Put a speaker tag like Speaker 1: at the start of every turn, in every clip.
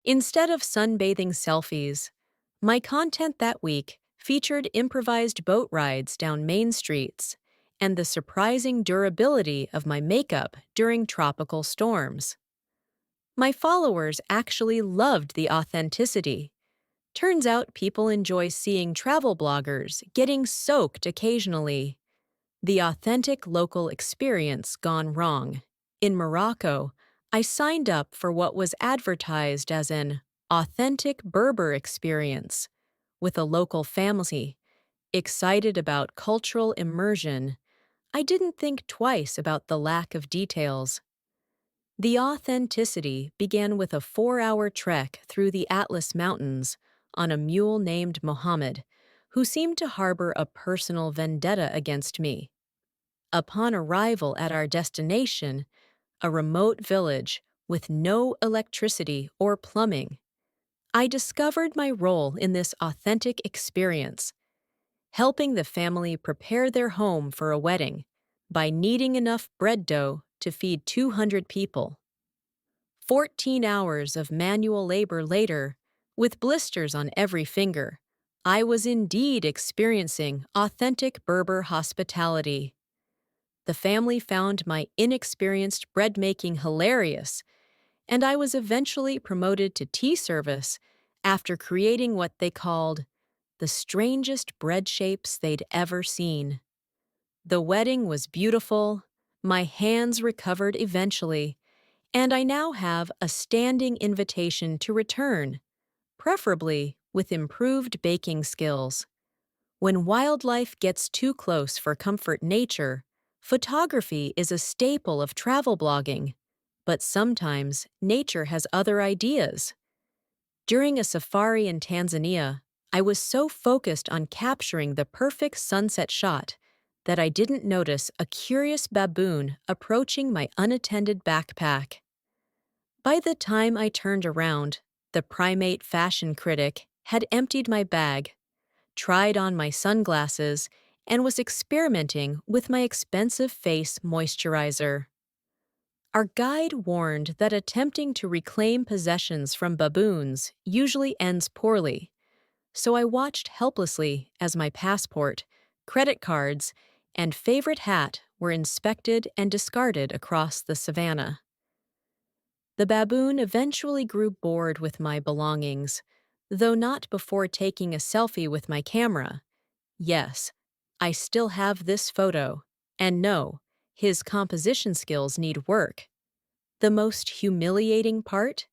Speaker 1: Instead of sunbathing selfies, my content that week featured improvised boat rides down main streets and the surprising durability of my makeup during tropical storms. My followers actually loved the authenticity. Turns out people enjoy seeing travel bloggers getting soaked occasionally. The authentic local experience gone wrong. In Morocco, I signed up for what was advertised as an authentic Berber experience with a local family. Excited about cultural immersion, I didn't think twice about the lack of details. The authenticity began with a 4-hour trek through the Atlas Mountains on a mule named Mohammed, who seemed to harbor a personal vendetta against me. Upon arrival at our destination, a remote village with no electricity or plumbing, I discovered my role in this authentic experience, helping the family prepare their home for a wedding by kneading enough bread dough to feed 200 people. 14 hours of manual labor later, with blisters on every finger, I was indeed experiencing authentic Berber hospitality. The family found my inexperienced bread making hilarious, and I was eventually promoted to tea service after creating what they called the strangest bread shapes they'd ever seen. The wedding was beautiful, my hands recovered eventually, and I now have a standing invitation to return, preferably with improved baking skills. When wildlife gets too close for comfort nature, photography is a staple of travel blogging, but sometimes nature has other ideas. During a safari in Tanzania, I was so focused on capturing the perfect sunset shot that I didn't notice a curious baboon approaching my unattended backpack. By the time I turned around, the primate fashion critic had emptied my bag, tried on my sunglasses, and was experimenting with my expensive face moisturizer. Our guide warned that attempting to reclaim possessions from baboons usually ends poorly, so I watched helplessly as my passport, credit cards, and favorite hat were inspected and discarded across the savannah. The baboon eventually grew bored with my belongings, though not before taking a selfie with my camera. Yes, I still have this photo, and no, his composition skills need work. The most humiliating part?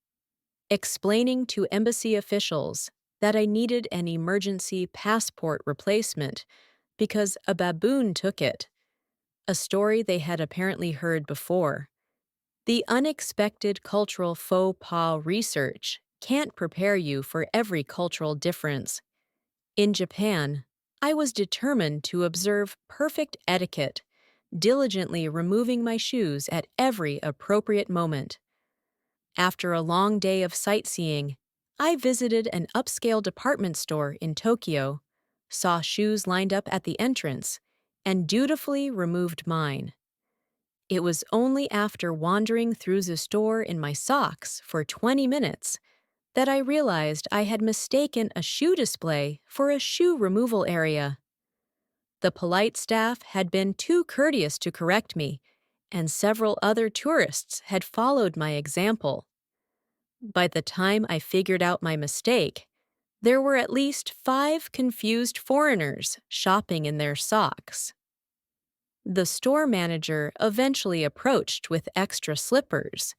Speaker 1: Explaining to embassy officials that I needed an emergency passport replacement because a baboon took it, a story they had apparently heard before. The unexpected cultural faux pas research can't prepare you for every cultural difference. In Japan, I was determined to observe perfect etiquette, diligently removing my shoes at every appropriate moment. After a long day of sightseeing, I visited an upscale department store in Tokyo, saw shoes lined up at the entrance, and dutifully removed mine. It was only after wandering through the store in my socks for 20 minutes that I realized I had mistaken a shoe display for a shoe removal area. The polite staff had been too courteous to correct me, and several other tourists had followed my example. By the time I figured out my mistake, there were at least 5 confused foreigners shopping in their socks. The store manager eventually approached with extra slippers,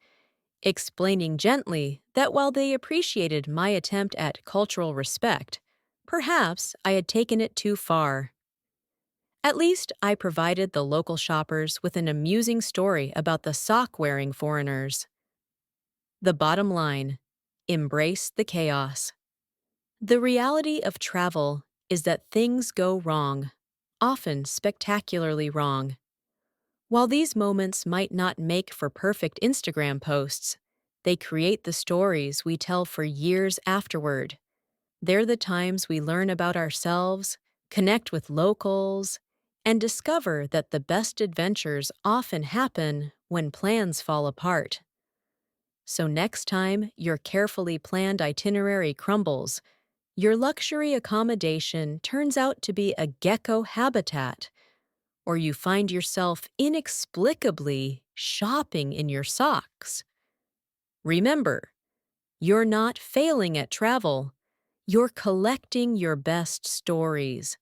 Speaker 1: explaining gently that while they appreciated my attempt at cultural respect, perhaps I had taken it too far. At least I provided the local shoppers with an amusing story about the sock-wearing foreigners. The bottom line: embrace the chaos. The reality of travel is that things go wrong, often spectacularly wrong. While these moments might not make for perfect Instagram posts, they create the stories we tell for years afterward. They're the times we learn about ourselves, connect with locals, and discover that the best adventures often happen when plans fall apart. So next time your carefully planned itinerary crumbles, your luxury accommodation turns out to be a gecko habitat, or you find yourself inexplicably shopping in your socks. Remember, you're not failing at travel, you're collecting your best stories.